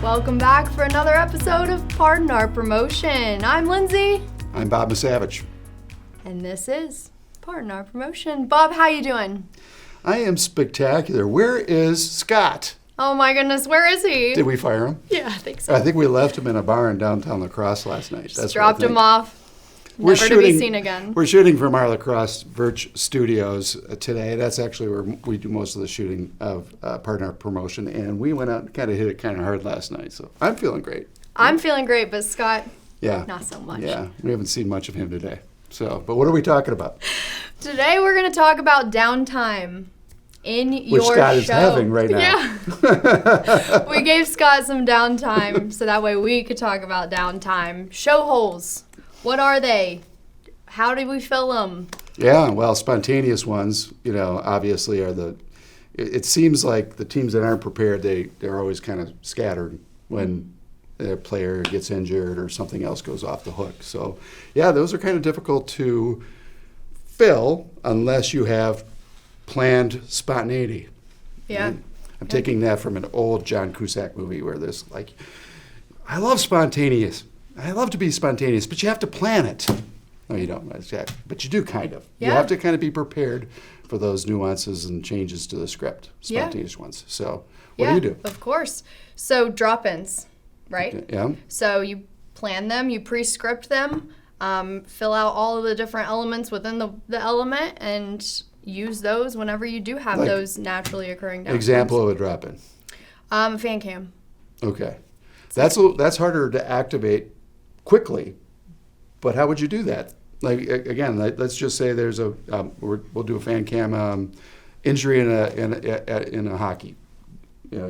Welcome back for another episode of Pardon Our Promotion. I'm Lindsay. I'm Bob Misavage. And this is Pardon Our Promotion. Bob, how you doing? I am spectacular. Where is Scott? Oh my goodness, where is he? Did we fire him? Yeah, I think so. I think we left him in a bar in downtown La Crosse last night. Just dropped him off. Never to be seen again. We're shooting from our La Crosse Virch Studios today. That's actually where we do most of the shooting of Pardon Our Promotion. And we went out and kind of hit it kind of hard last night. So I'm feeling great. I'm feeling great, but Scott, yeah, not so much. Yeah, we haven't seen much of him today. So, but what are we talking about? Today we're going to talk about Downtime in your show. Which Scott is having right now. Yeah. We gave Scott some downtime so that way we could talk about Downtime. Show holes. What are they? How do we fill them? Yeah, well, spontaneous ones, obviously are it seems like the teams that aren't prepared, they're always kind of scattered when their player gets injured or something else goes off the hook. So, yeah, those are kind of difficult to fill unless you have planned spontaneity. Yeah. And I'm taking that from an old John Cusack movie where there's I love spontaneous. I love to be spontaneous, but you have to plan it. No, you don't, but you do kind of. Yeah. You have to kind of be prepared for those nuances and changes to the script, spontaneous ones. So what do you do? Of course. So drop-ins, right? Okay, yeah. So you plan them, you pre-script them, fill out all of the different elements within the element, and use those whenever you do have those naturally occurring downtimes. Example of a drop-in. Fan cam. Okay. That's harder to activate quickly, but how would you do that? Let's just say there's we'll do a fan cam injury in a hockey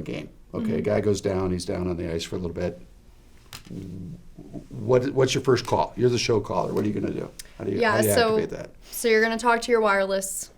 game. Okay, Guy goes down. He's down on the ice for a little bit. What's your first call? You're the show caller. What are you going to do? How do you activate that? So you're going to talk to your wireless,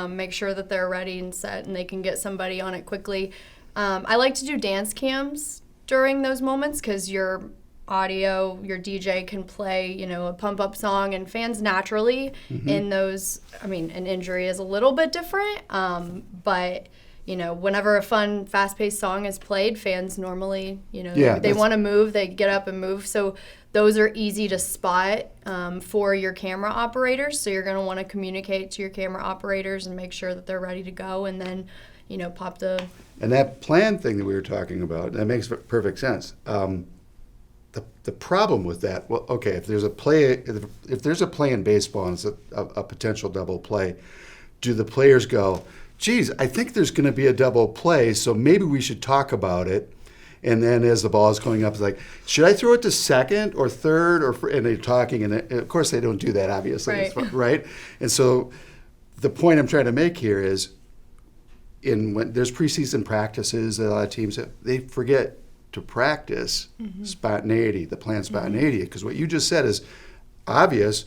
make sure that they're ready and set, and they can get somebody on it quickly. I like to do dance cams during those moments because your audio, your DJ can play, a pump-up song, and fans naturally in those, an injury is a little bit different, but, whenever a fun, fast-paced song is played, fans normally, they want to move, they get up and move, so those are easy to spot for your camera operators, so you're going to want to communicate to your camera operators and make sure that they're ready to go, and then, pop the... And that plan thing that we were talking about, that makes perfect sense. The problem with that, well, okay, if there's a play in baseball and it's a potential double play, do the players go, geez, I think there's going to be a double play, so maybe we should talk about it. And then as the ball is going up, it's like, should I throw it to second or third? And they're talking, and of course they don't do that, obviously, right? And so the point I'm trying to make here is, when there's preseason practices, a lot of teams, they forget to practice spontaneity, the planned spontaneity, because what you just said is obvious,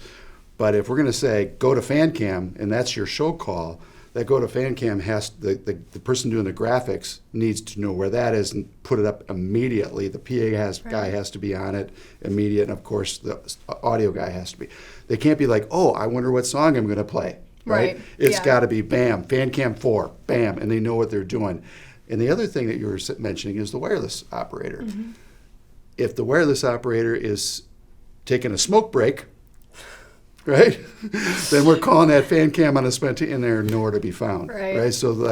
but if we're going to say go to fan cam and that's your show call, that go to fan cam the person doing the graphics needs to know where that is and put it up immediately. The PA guy has to be on it immediate, and of course the audio guy has to be. They can't be like, oh, I wonder what song I'm going to play. Right? It's got to be bam, fan cam 4, bam, and they know what they're doing. And the other thing that you were mentioning is the wireless operator. If the wireless operator is taking a smoke break, right, then we're calling that fan cam on a spontaneous, and they're nowhere to be found. Right? So to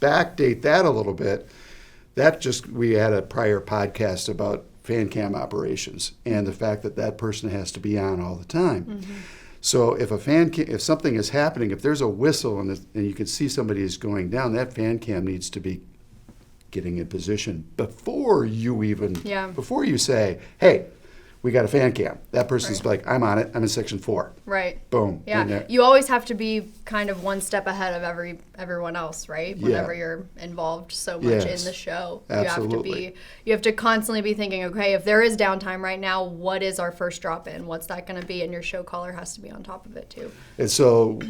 backdate that a little bit, we had a prior podcast about fan cam operations and the fact that person has to be on all the time. So if something is happening, if there's a whistle and you can see somebody is going down, that fan cam needs to be getting in position before you say, hey, we got a fan cam. That person's like, I'm on it. I'm in section 4. Right. Boom. Yeah. You always have to be kind of one step ahead of everyone else, right? Whenever you're involved so much in the show. Absolutely. You have to constantly be thinking, okay, if there is downtime right now, what is our first drop in? What's that going to be? And your show caller has to be on top of it too. And so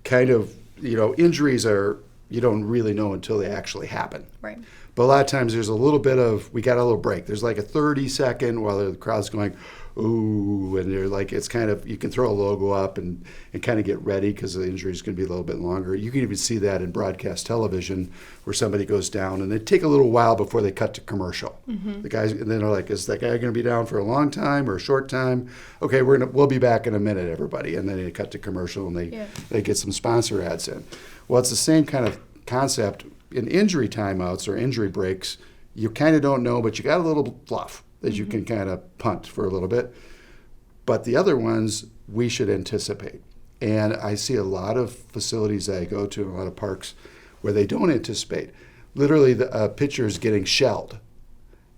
kind of, injuries you don't really know until they actually happen. Right. But a lot of times there's a little bit we got a little break. There's like a 30-second while the crowd's going, ooh, and they're like, it's kind of, you can throw a logo up and kind of get ready because the injury is going to be a little bit longer. You can even see that in broadcast television where somebody goes down and they take a little while before they cut to commercial. The guys, and then they're like, is that guy going to be down for a long time or a short time? Okay, we'll be back in a minute, everybody. And then they cut to commercial and they get some sponsor ads in. Well, it's the same kind of concept in injury timeouts or injury breaks. You kind of don't know, but you got a little fluff that you can kind of punt for a little bit. But the other ones, we should anticipate. And I see a lot of facilities that I go to, a lot of parks, where they don't anticipate. Literally, the pitcher is getting shelled.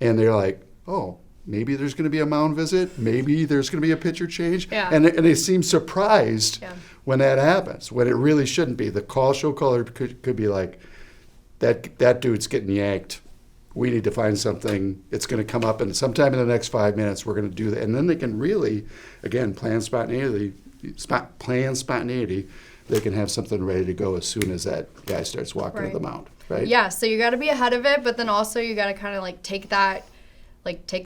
And they're like, oh, maybe there's going to be a mound visit. Maybe there's going to be a pitcher change. Yeah. And they seem surprised when that happens, when it really shouldn't be. The show caller could be like, that dude's getting yanked. We need to find something. It's going to come up, and sometime in the next 5 minutes, we're going to do that. And then they can really, again, plan spontaneity. They can have something ready to go as soon as that guy starts walking to the mound, right? Yeah, so you got to be ahead of it, but then also you got to kind of like take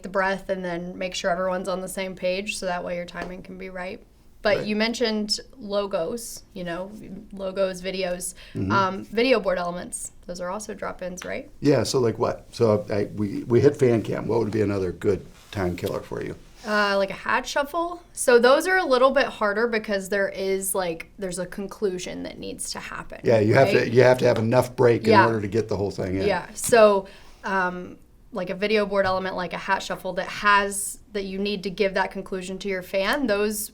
the breath and then make sure everyone's on the same page so that way your timing can be right. But you mentioned logos, logos, videos, video board elements. Those are also drop-ins, right? Yeah, so like what? So we hit fan cam. What would be another good time killer for you? Like a hat shuffle. So those are a little bit harder because there's a conclusion that needs to happen. Yeah, you have to have enough break in order to get the whole thing in. Yeah, so like a video board element, like a hat shuffle that you need to give that conclusion to your fan. Those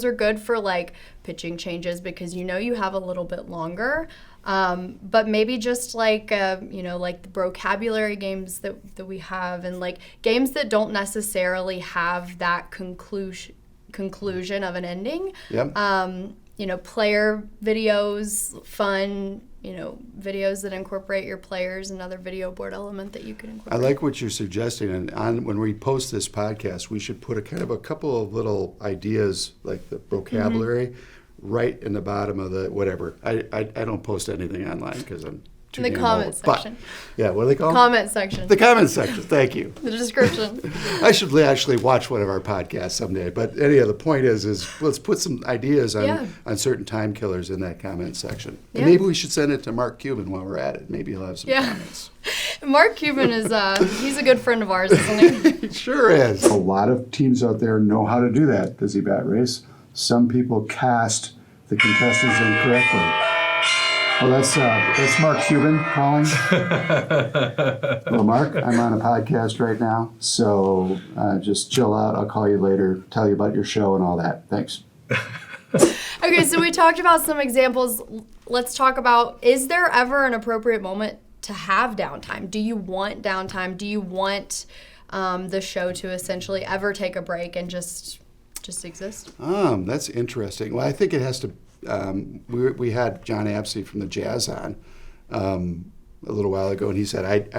are good for like pitching changes because you have a little bit longer. But maybe just like like the vocabulary games that we have, and like games that don't necessarily have that conclusion of an ending. Yep. Player videos, fun. Videos that incorporate your players, another video board element that you can incorporate. I like what you're suggesting, and when we post this podcast, we should put a couple of little ideas, like the vocabulary, right in the bottom of the whatever. I don't post anything online because I'm too in the comment section. But, what do they call comment section. The comment section. Thank you. The description. I should actually watch one of our podcasts someday. But anyhow, the point is let's put some ideas on certain time killers in that comment section. And maybe we should send it to Mark Cuban while we're at it. Maybe he'll have some comments. Mark Cuban is he's a good friend of ours, isn't he? He sure is. A lot of teams out there know how to do that, Busy Bat Race. Some people cast the contestants incorrectly. Well, that's Mark Cuban calling. Well, Mark, I'm on a podcast right now, so just chill out. I'll call you later, tell you about your show and all that. Thanks. Okay, so we talked about some examples. Let's talk about, is there ever an appropriate moment to have downtime? Do you want downtime? Do you want the show to essentially ever take a break and just exist? That's interesting. Well, I think it has to. We had John Apsey from the Jazz on a little while ago, and he said,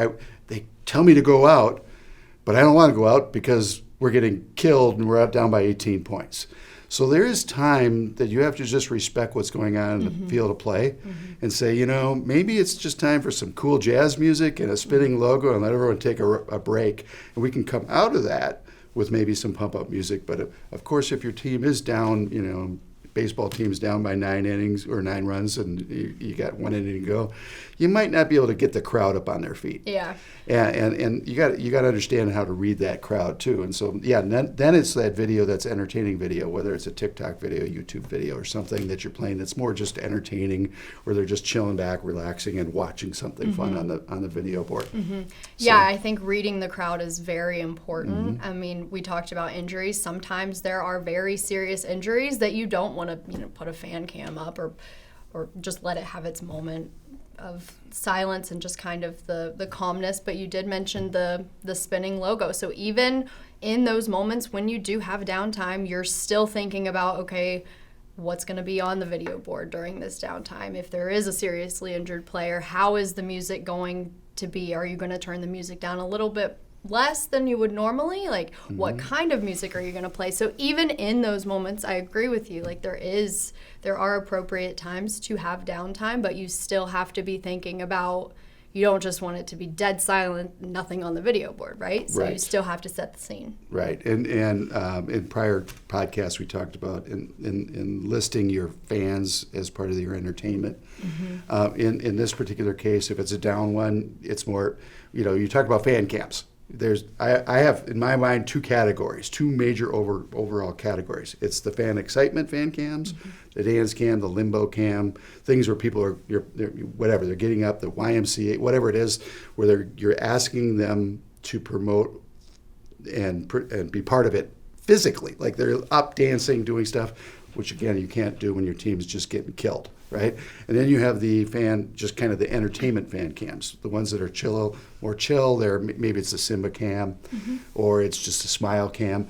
they tell me to go out, but I don't want to go out because we're getting killed and we're down by 18 points. So there is time that you have to just respect what's going on in the field of play and say, maybe it's just time for some cool jazz music and a spinning logo and let everyone take a break. And we can come out of that with maybe some pump-up music. But of course, if your team is down, baseball team's down by 9 innings or 9 runs and you got 1 inning to go, you might not be able to get the crowd up on their feet. Yeah. And you got to understand how to read that crowd too. And so then it's that video that's entertaining video, whether it's a TikTok video, YouTube video, or something that you're playing that's more just entertaining, where they're just chilling back, relaxing, and watching something fun on the video board. So, yeah, I think reading the crowd is very important. I mean, we talked about injuries. Sometimes there are very serious injuries that you don't want to put a fan cam up or just let it have its moment of silence and just kind of the calmness. But you did mention the spinning logo. So even in those moments when you do have downtime, you're still thinking about, okay, what's going to be on the video board during this downtime? If there is a seriously injured player, how is the music going to be? Are you going to turn the music down a little bit less than you would normally? Like, what kind of music are you going to play? So even in those moments, I agree with you. Like, there are appropriate times to have downtime, but you still have to be thinking about, you don't just want it to be dead silent, nothing on the video board, right? So you still have to set the scene. Right. And in prior podcasts, we talked about in listing your fans as part of your entertainment. In this particular case, if it's a down one, it's more, you talk about fan cams. I have, in my mind, two categories, two major overall categories. It's the fan excitement fan cams, the dance cam, the limbo cam, things where people are, they're getting up, the YMCA, whatever it is, where you're asking them to promote and be part of it physically. Like they're up dancing, doing stuff, which again, you can't do when your team's just getting killed, right? And then you have the just kind of the entertainment fan cams, the ones that are more chill. Maybe it's a Simba cam, or it's just a smile cam.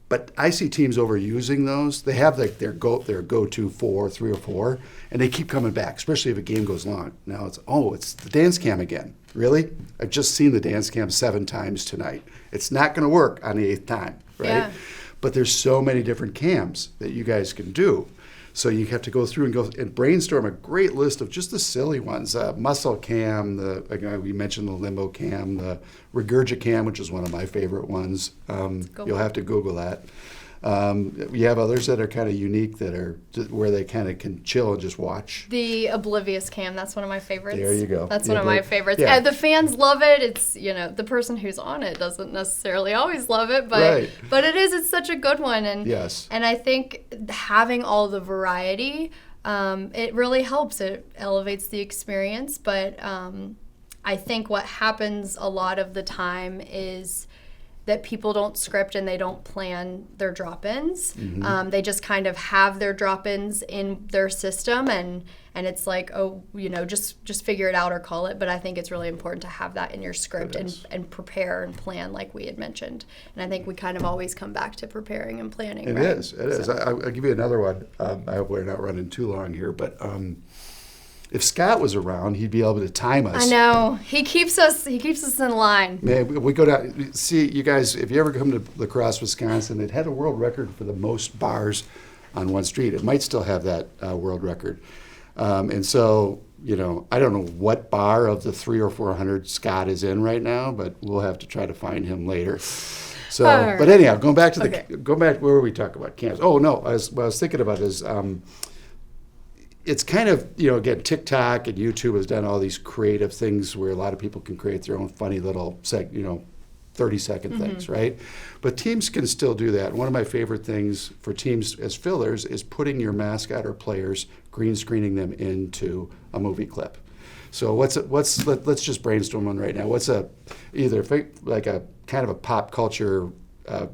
But I see teams overusing those. They have like their go-to 3 or 4, and they keep coming back, especially if a game goes long. Now it's the dance cam again. Really? I've just seen the dance cam 7 times tonight. It's not going to work on the 8th time, right? Yeah. But there's so many different cams that you guys can do. So you have to go through and brainstorm a great list of just the silly ones. Muscle cam, we mentioned the limbo cam, the regurgit cam, which is one of my favorite ones. You'll have to Google that. You have others that are kind of unique that are where they kind of can chill and just watch. The oblivious cam, that's one of my favorites. There you go. That's one of my favorites. Yeah. The fans love it. It's, the person who's on it doesn't necessarily always love it, but it's such a good one. And yes. And I think having all the variety, it really helps. It elevates the experience. But I think what happens a lot of the time is that people don't script and they don't plan their drop-ins. They just kind of have their drop-ins in their system, and it's like, just figure it out or call it. But I think it's really important to have that in your script and prepare and plan, like we had mentioned. And I think we kind of always come back to preparing and planning. It is. I'll give you another one. I hope we're not running too long here, but if Scott was around, he'd be able to time us. I know. He keeps us in line. Man, we go down. See, you guys, if you ever come to La Crosse, Wisconsin, it had a world record for the most bars on one street. It might still have that world record. And so, I don't know what bar of the 300 or 400 Scott is in right now, but we'll have to try to find him later. So, right. But anyhow, going back where were we talking about cams? Oh no, what I was thinking about is. It's kind of, again, TikTok and YouTube has done all these creative things where a lot of people can create their own funny little 30-second things, right? But teams can still do that. One of my favorite things for teams as fillers is putting your mascot or players, green screening them into a movie clip. So let's just brainstorm one right now. What's either like a kind of a pop culture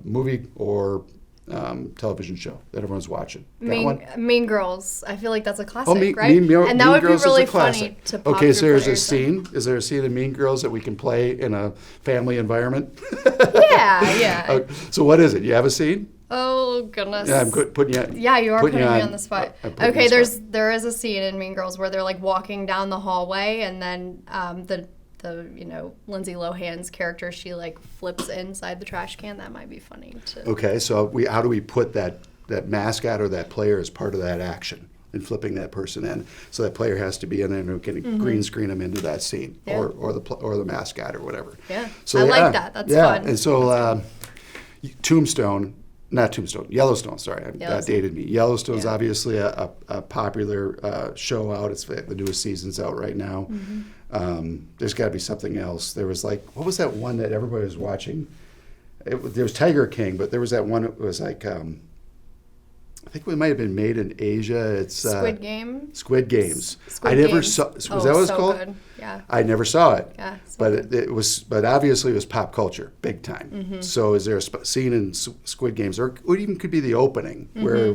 movie or television show that everyone's watching? Mean Girls. I feel like that's a classic, right? And that would be really funny to pop. Okay, so there's a scene. Is there a scene in Mean Girls that we can play in a family environment? Yeah. So what is it? You have a scene? Oh goodness. Yeah, I'm putting you. Yeah, you are putting me on the spot. Okay, there is a scene in Mean Girls where they're like walking down the hallway, and then the Lindsay Lohan's character, she like flips inside the trash can. That might be funny too. Okay, so how do we put that mascot or that player as part of that action and flipping that person in? So that player has to be in there and we can green screen them into that scene or the mascot or whatever. Yeah, so I like that. That's fun. And so Yellowstone, sorry, that dated me. Yellowstone's obviously a popular show out. It's the newest season's out right now. There's got to be something else. There was what was that one that everybody was watching? There was Tiger King, but there was that one that was like, I think it might have been made in Asia. It's Squid Game. Squid Games. I never saw. Was that what it's called? Good. Yeah. I never saw it. Yeah. But it obviously it was pop culture, big time. So is there a scene in Squid Games, or it even could be the opening where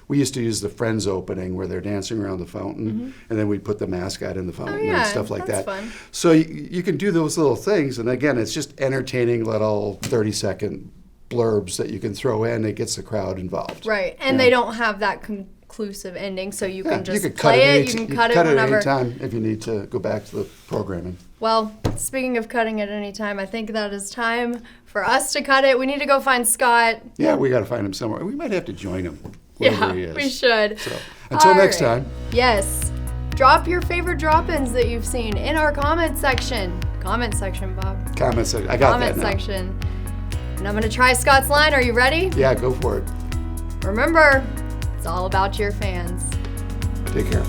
we used to use the Friends opening where they're dancing around the fountain, and then we'd put the mascot in the fountain and stuff like that. Fun. So you can do those little things, and again, it's just entertaining little 30-second blurbs that you can throw in. It gets the crowd involved. Right, and they don't have that conclusive ending, so you can just play it. You can cut it whenever. At any time if you need to go back to the programming. Well, speaking of cutting at any time, I think that is time for us to cut it. We need to go find Scott. Yeah, we got to find him somewhere. We might have to join him wherever he is. We should. So until next time. Yes. Drop your favorite drop-ins that you've seen in our comment section. Comment section, Bob. Comment section. I got Comment that now. section. And I'm going to try Scott's line. Are you ready? Yeah, go for it. Remember, it's all about your fans. Take care.